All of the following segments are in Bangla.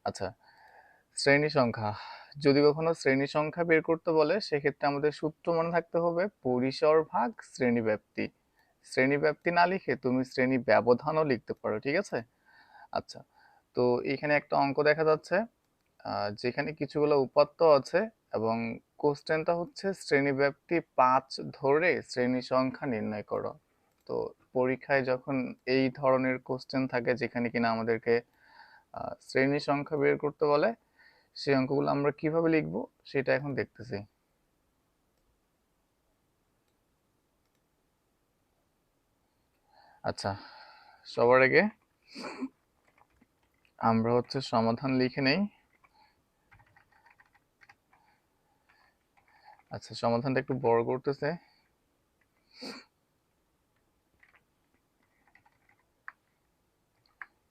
আচ্ছা, শ্রেণী সংখ্যা। যদি কখনো শ্রেণী সংখ্যা বের করতে বলে সেক্ষেত্রে আমাদের সূত্র মনে থাকতে হবে পরিসর ভাগ শ্রেণীব্যাপ্তি। শ্রেণীব্যাপ্তি না লিখে তুমি শ্রেণী ব্যবধানও লিখতে পারো, ঠিক আছে? আচ্ছা, তো এখানে একটা অঙ্ক দেখা যাচ্ছে যেখানে কিছুগুলো উপাত্ত আছে এবং কোশ্চেনটা হচ্ছে শ্রেণীব্যাপ্তি 5 ধরে শ্রেণী সংখ্যা নির্ণয় করো। তো পরীক্ষায় যখন এই ধরনের কোশ্চেন থাকে যেখানে কিনা আমাদেরকে শ্রেণী সংখ্যা বের করতে বলে, সেই অঙ্কগুলো আমরা কিভাবে লিখবো সেটা এখন দেখতেছি। আচ্ছা, সবার আগে আমরা হচ্ছে সমাধান লিখে নেই। আচ্ছা, সমাধানটা একটু বড় করতেছে।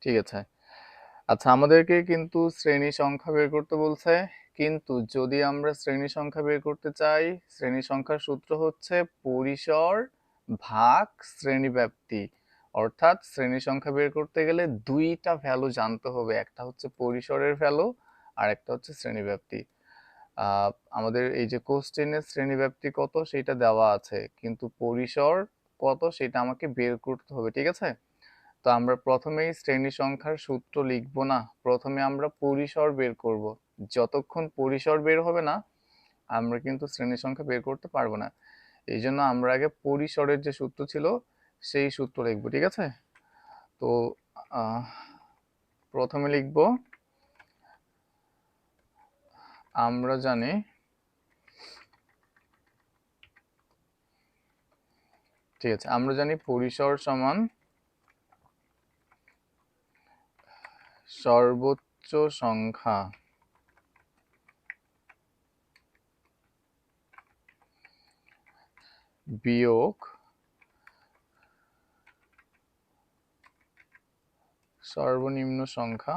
ঠিক আছে। আচ্ছা, আমাদেরকে কিন্তু শ্রেণী সংখ্যা বের করতে বলছে, কিন্তু যদি আমরা শ্রেণী সংখ্যা বের করতে চাই, শ্রেণী সংখ্যার সূত্র হচ্ছে পরিসর ভাগ শ্রেণীব্যাপ্তি। অর্থাৎ শ্রেণী সংখ্যা বের করতে গেলে দুইটা ভ্যালু জানতে হবে, একটা হচ্ছে পরিসরের ভ্যালু আর একটা হচ্ছে শ্রেণীব্যাপ্তি। আমাদের এই যে কোশ্চেনের শ্রেণীব্যাপ্তি কত সেটা দেওয়া আছে, কিন্তু পরিসর কত সেটা আমাকে বের করতে হবে, ঠিক আছে? তো আমরা প্রথমেই শ্রেণী সংখ্যার সূত্র লিখব না, প্রথমে আমরা পরিসর বের করব। যতক্ষণ পরিসর বের হবে না আমরা কিন্তু শ্রেণী সংখ্যা বের করতে পারবো না। এই জন্য আমরা আগে পরিসরের যে সূত্র ছিল সেই সূত্র লিখবো, ঠিক আছে? তো প্রথমে লিখব, আমরা জানি ঠিক আছে, আমরা জানি পরিসর সমান সর্বোচ্চ সংখ্যা বিয়োগ সর্বনিম্ন সংখ্যা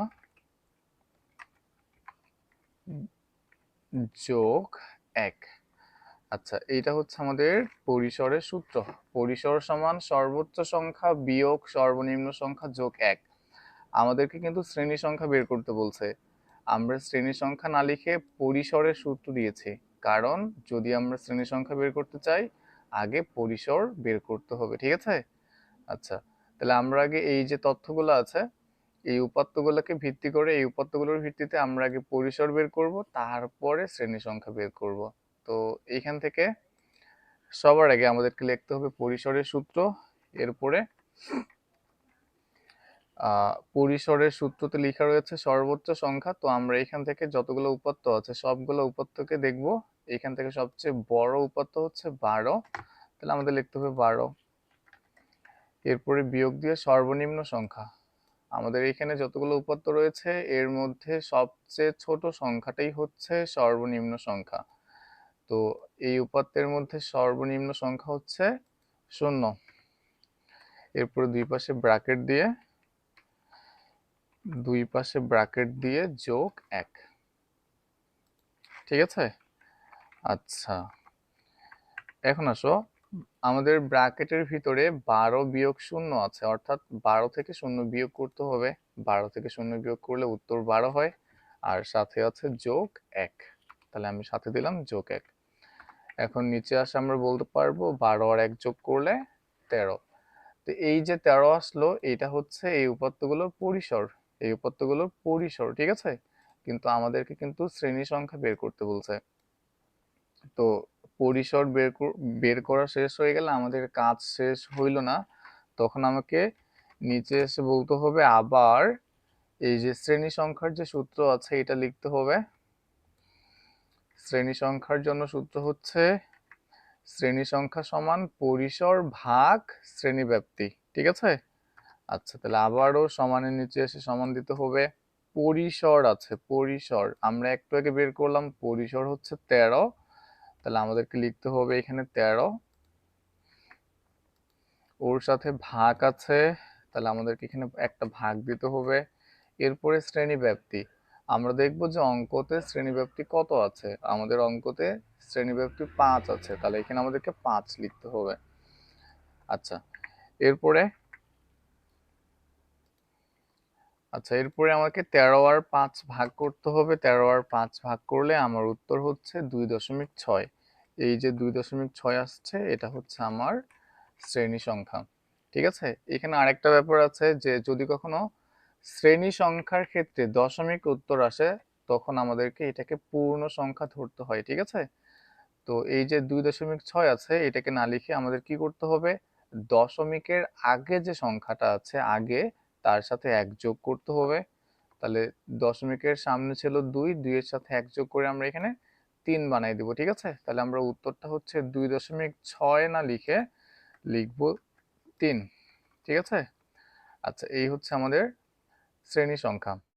যোগ 1। আচ্ছা, এইটা হচ্ছে আমাদের পরিসরের সূত্র। পরিসর সমান সর্বোচ্চ সংখ্যা বিয়োগ সর্বনিম্ন সংখ্যা যোগ 1। আমাদেরকে কিন্তু শ্রেণী সংখ্যা বের করতে বলছে, আমরা শ্রেণী সংখ্যা না লিখে পরিসরের সূত্র দিয়েছি, কারণ যদি আমরা শ্রেণী সংখ্যা বের করতে চাই আগে পরিসর বের করতে হবে, ঠিক আছে? আচ্ছা, তাহলে আমরা আগে এই যে তথ্যগুলো আছে এই উপাত্তগুলোকে ভিত্তি করে এই উপাত্তগুলোর ভিত্তিতে আমরা আগে পরিসর বের করব, তারপরে শ্রেণী সংখ্যা বের করব। তো এইখান থেকে সবার আগে আমাদেরকে লিখতে হবে পরিসরের সূত্র। এরপরে পরিসরের সূত্রতে লেখা রয়েছে সর্বোচ্চ সংখ্যা, তো আমরা এখান থেকে যতগুলো উপাত্ত আছে সবগুলো উপাত্তকে দেখব। এখান থেকে সবচেয়ে বড় উপাত্ত হচ্ছে 12, তাহলে আমাদের লিখতে হবে 12। এরপরে বিয়োগ দিয়ে সর্বনিম্ন সংখ্যা। আমাদের এখানে যতগুলো উপাত্ত রয়েছে এর মধ্যে সবচেয়ে ছোট সংখ্যাটাই হচ্ছে সর্বনিম্ন সংখ্যা। তো এই উপাত্তের মধ্যে সর্বনিম্ন সংখ্যা হচ্ছে 0। এরপরে দুই পাশে ব্র্যাকেট দিয়ে যোগ 1, ঠিক আছে? আচ্ছা, এখন আসো, আমাদের ব্র্যাকেটের ভিতরে 12 বিয়োগ 0 আছে, অর্থাৎ 12 থেকে 0 বিয়োগ করতে হবে। 12 থেকে 0 বিয়োগ করলে উত্তর 12 হয়, আর সাথে আছে যোগ 1, তাহলে আমি সাথে দিলাম যোগ 1। এখন নিচে আসে আমরা বলতে পারবো 12 আর 1 যোগ করলে 13। তো এই যে 13 আসলো এটা হচ্ছে এই উপাত্তগুলোর পরিসর, এই উপাত্তগুলোর পরিসর, ঠিক আছে? কিন্তু আমাদেরকে কিন্তু শ্রেণী সংখ্যা বের করতে বলছে। তো পরিসর বের করা শেষ হয়ে গেলে আমাদের কাজ শেষ হইল না, তখন আমাকে নিচে এসে বলতে হবে আবার এই যে শ্রেণী সংখ্যার যে সূত্র আছে এটা লিখতে হবে। শ্রেণী সংখ্যার জন্য সূত্র হচ্ছে শ্রেণী সংখ্যা সমান পরিসর ভাগ শ্রেণীব্যাপ্তি, ঠিক আছে? আচ্ছা, তাহলে আবারও সমানের নিচে এসে সমান দিতে হবে। পরিসর আছে, পরিসর আমরা একটু আগে বের করলাম, পরিসর হচ্ছে 13, তাহলে আমাদেরকে লিখতে হবে এখানে 13। ওর সাথে ভাগ আছে, তাহলে আমাদেরকে এখানে একটা ভাগ দিতে হবে। এরপরে শ্রেণীব্যাপ্তি, আমরা দেখব যে অঙ্কতে শ্রেণীব্যাপ্তি কত আছে। আমাদের অঙ্কতে শ্রেণীব্যাপ্তি 5 আছে, তাহলে এখানে আমাদেরকে 5 লিখতে হবে। আচ্ছা, এরপরে আচ্ছা, এরপরে আমাকে 13 আর 5 ভাগ করতে হবে। 13 আর 5 ভাগ করলে আমার উত্তর হচ্ছে 2.6। এই যে 2.6 আসছে, এটা হচ্ছে আমার শ্রেণী সংখ্যা। ঠিক আছে, এখানে আরেকটা ব্যাপার আছে যে যদি কখনো শ্রেণী সংখ্যার ক্ষেত্রে দশমিক উত্তর আসে, তখন আমাদেরকে এটাকে পূর্ণ সংখ্যা ধরতে হয়। ঠিক আছে, তো এই যে 2.6 আছে, এটাকে না লিখে আমাদের কি করতে হবে, দশমিকের আগে যে সংখ্যাটা আছে আগে, তার সাথে 1 যোগ করতে হবে। তাহলে দশমিকের সামনে ছিল 2, 2 এর সাথে 1 যোগ করে আমরা এখানে 3 বানাই দিব। ঠিক আছে, তাহলে আমরা উত্তরটা হচ্ছে 2.6 না লিখে লিখবো 3। ঠিক আছে, আচ্ছা, এই হচ্ছে আমাদের শ্রেণী সংখ্যা।